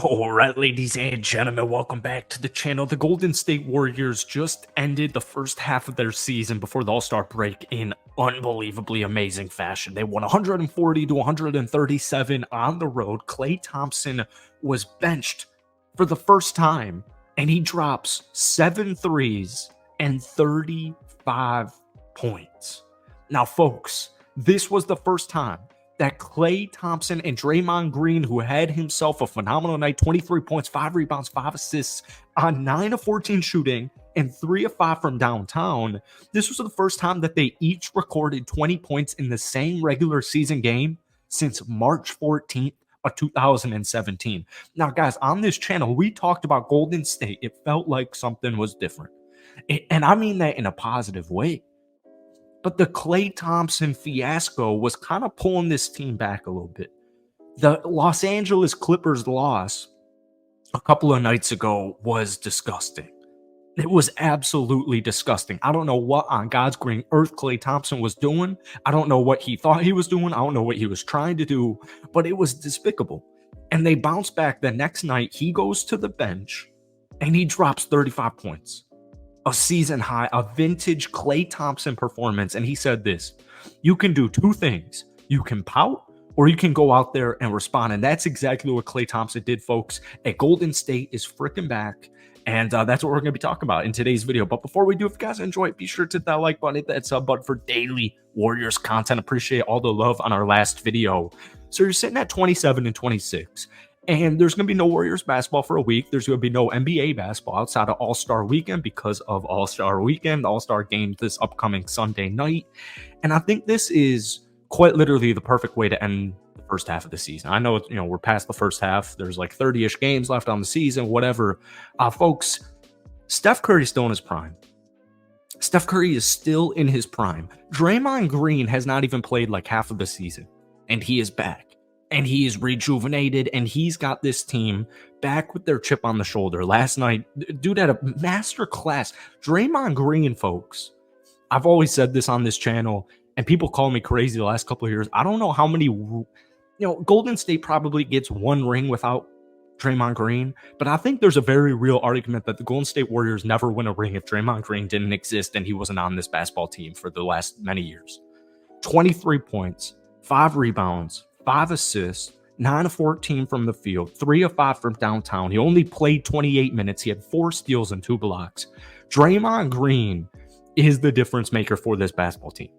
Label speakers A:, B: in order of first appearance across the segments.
A: All right, ladies and gentlemen, welcome back to the channel. The Golden State Warriors just ended the first half of their season before the All-Star break in unbelievably amazing fashion. They won 140 to 137 on the road. Klay Thompson was benched for the first time, and he drops 7 threes and 35 points. Now, folks, this was the first time that Klay Thompson and Draymond Green, who had himself a phenomenal night, 23 points, 5 rebounds, 5 assists on 9 of 14 shooting and 3 of 5 from downtown. This was the first time that they each recorded 20 points in the same regular season game since March 14th of 2017. Now, guys, on this channel, we talked about Golden State. It felt like something was different. And I mean that in a positive way. But the Klay Thompson fiasco was kind of pulling this team back a little bit. The Los Angeles Clippers loss a couple of nights ago was disgusting. It was absolutely disgusting. I don't know what on God's green earth Klay Thompson was doing. I don't know what he thought he was doing. I don't know what he was trying to do, but it was despicable. And they bounced back the next night. He goes to the bench and he drops 35 points. A season high, a vintage Klay Thompson performance. And he said this: you can do two things. You can pout or you can go out there and respond. And that's exactly what Klay Thompson did, folks. At Golden State is freaking back. And that's what we're going to be talking about in today's video. But before we do, if you guys enjoy it, be sure to hit that like button, hit that sub button for daily Warriors content. Appreciate all the love on our last video. So you're sitting at 27 and 26. And there's going to be no Warriors basketball for a week. There's going to be no NBA basketball outside of All-Star Weekend because of All-Star Weekend, All-Star Games this upcoming Sunday night. And I think this is quite literally the perfect way to end the first half of the season. I know, we're past the first half. There's like 30-ish games left on the season, whatever. Folks, Steph Curry's still in his prime. Steph Curry is still in his prime. Draymond Green has not even played like half of the season, and he is back. And he is rejuvenated, and he's got this team back with their chip on the shoulder. Last night, dude had a master class. Draymond Green, folks, I've always said this on this channel, and people call me crazy the last couple of years. I don't know how many, Golden State probably gets one ring without Draymond Green, but I think there's a very real argument that the Golden State Warriors never win a ring if Draymond Green didn't exist and he wasn't on this basketball team for the last many years. 23 points, 5 rebounds, 5 assists, 9 of 14 from the field, 3 of 5 from downtown. He only played 28 minutes. He had 4 steals and 2 blocks. Draymond Green is the difference maker for this basketball team.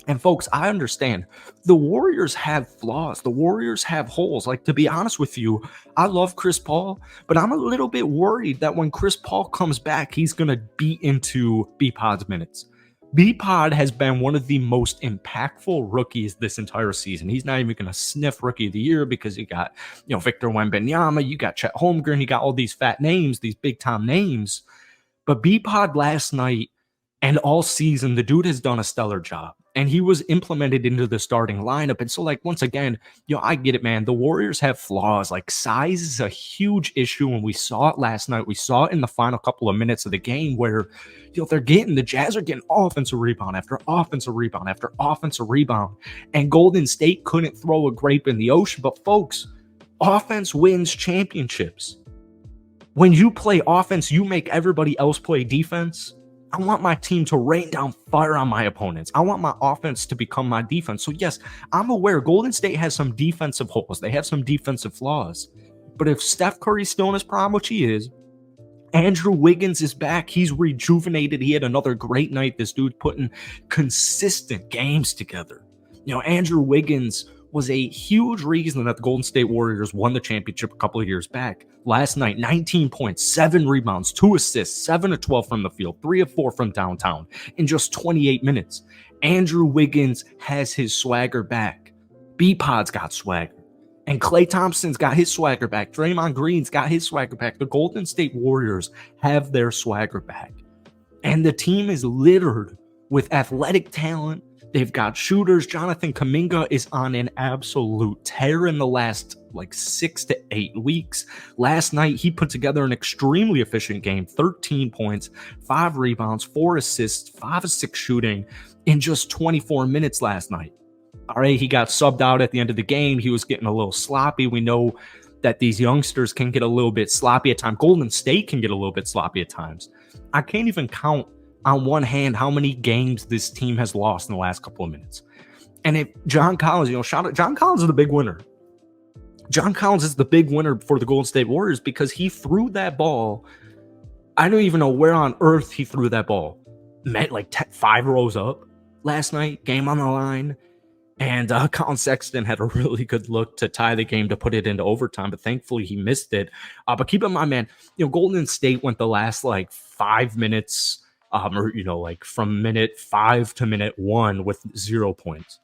A: And folks, I understand the Warriors have flaws. The Warriors have holes. Like, to be honest with you, I love Chris Paul, but I'm a little bit worried that when Chris Paul comes back, he's going to beat into B-Pod's minutes. B-Pod has been one of the most impactful rookies this entire season. He's not even going to sniff Rookie of the Year because you got, Victor Wembanyama, you got Chet Holmgren, you got all these fat names, these big-time names. But B-Pod last night and all season, the dude has done a stellar job. And he was implemented into the starting lineup. And so, once again, I get it, man. The Warriors have flaws. Like, size is a huge issue. And we saw it last night. We saw it in the final couple of minutes of the game where, the Jazz are getting offensive rebound after offensive rebound after offensive rebound. And Golden State couldn't throw a grape in the ocean. But, folks, offense wins championships. When you play offense, you make everybody else play defense. I want my team to rain down fire on my opponents. I want my offense to become my defense. So yes, I'm aware Golden State has some defensive holes. They have some defensive flaws. But if Steph Curry's still in his prime, which he is, Andrew Wiggins is back. He's rejuvenated. He had another great night. This dude putting consistent games together. Andrew Wiggins was a huge reason that the Golden State Warriors won the championship a couple of years back. Last night, 19 points, 7 rebounds, 2 assists, 7 of 12 from the field, 3 of 4 from downtown in just 28 minutes. Andrew Wiggins has his swagger back. B-Pod's got swagger. And Klay Thompson's got his swagger back. Draymond Green's got his swagger back. The Golden State Warriors have their swagger back. And the team is littered with athletic talent. They've got shooters. Jonathan Kuminga is on an absolute tear in the last 6 to 8 weeks. Last night, he put together an extremely efficient game, 13 points, 5 rebounds, 4 assists, 5 of 6 shooting in just 24 minutes last night. All right, he got subbed out at the end of the game. He was getting a little sloppy. We know that these youngsters can get a little bit sloppy at times. Golden State can get a little bit sloppy at times. I can't even count on one hand how many games this team has lost in the last couple of minutes. And if John Collins, shout out, John Collins is the big winner. John Collins is the big winner for the Golden State Warriors because he threw that ball. I don't even know where on earth he threw that ball. Met like 5 rows up last night, game on the line. And Colin Sexton had a really good look to tie the game to put it into overtime, but thankfully he missed it. But keep in mind, man, Golden State went the last like 5 minutes, like from minute 5 to minute 1 with 0 points.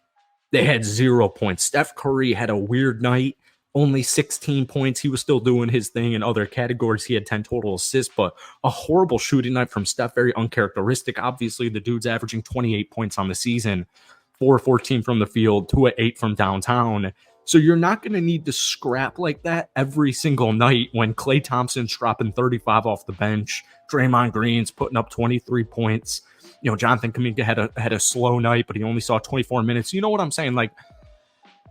A: They had 0 points. Steph Curry had a weird night. Only 16 points. He was still doing his thing in other categories. He had 10 total assists, but a horrible shooting night from Steph. Very uncharacteristic. Obviously, the dude's averaging 28 points on the season, 4-14 from the field, 2-8 from downtown. So you're not going to need to scrap like that every single night when Klay Thompson's dropping 35 off the bench. Draymond Green's putting up 23 points. Jonathan Kuminga had a slow night, but he only saw 24 minutes. You know what I'm saying? Like,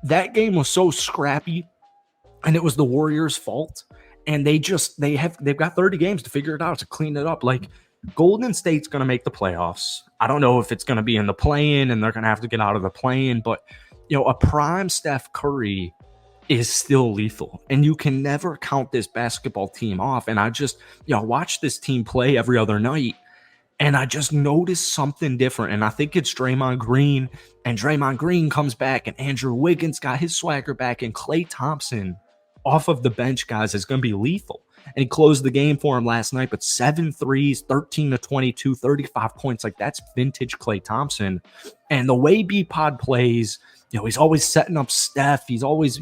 A: that game was so scrappy. And it was the Warriors' fault. And they've got 30 games to figure it out, to clean it up. Like, Golden State's going to make the playoffs. I don't know if it's going to be in the play-in and they're going to have to get out of the play-in, but a prime Steph Curry is still lethal. And you can never count this basketball team off. And I just, watch this team play every other night. And I just noticed something different. And I think it's Draymond Green. And Draymond Green comes back, and Andrew Wiggins got his swagger back, and Klay Thompson off of the bench, guys, is going to be lethal. And he closed the game for him last night, but 7 threes, 13 to 22, 35 points. Like, that's vintage Klay Thompson. And the way B-Pod plays, he's always setting up Steph. He's always,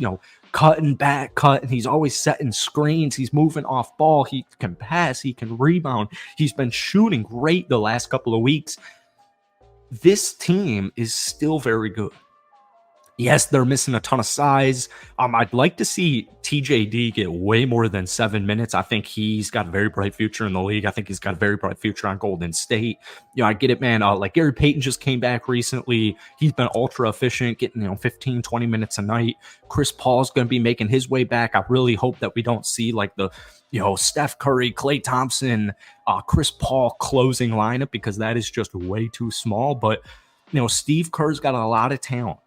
A: cutting back, and he's always setting screens. He's moving off ball. He can pass. He can rebound. He's been shooting great the last couple of weeks. This team is still very good. Yes, they're missing a ton of size. I'd like to see TJD get way more than 7 minutes. I think he's got a very bright future in the league. I think he's got a very bright future on Golden State. I get it, man. Like, Gary Payton just came back recently. He's been ultra efficient, getting 15, 20 minutes a night. Chris Paul's going to be making his way back. I really hope that we don't see like the Steph Curry, Klay Thompson, Chris Paul closing lineup, because that is just way too small. But Steve Kerr's got a lot of talent.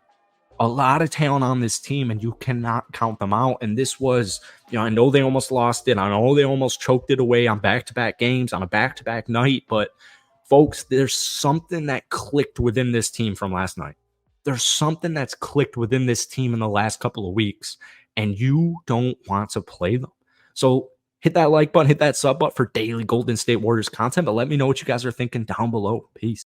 A: A lot of talent on this team, and you cannot count them out. And this was, I know they almost lost it. I know they almost choked it away on back-to-back games, on a back-to-back night. But, folks, there's something that clicked within this team from last night. There's something that's clicked within this team in the last couple of weeks, and you don't want to play them. So hit that like button, hit that sub button for daily Golden State Warriors content, but let me know what you guys are thinking down below. Peace.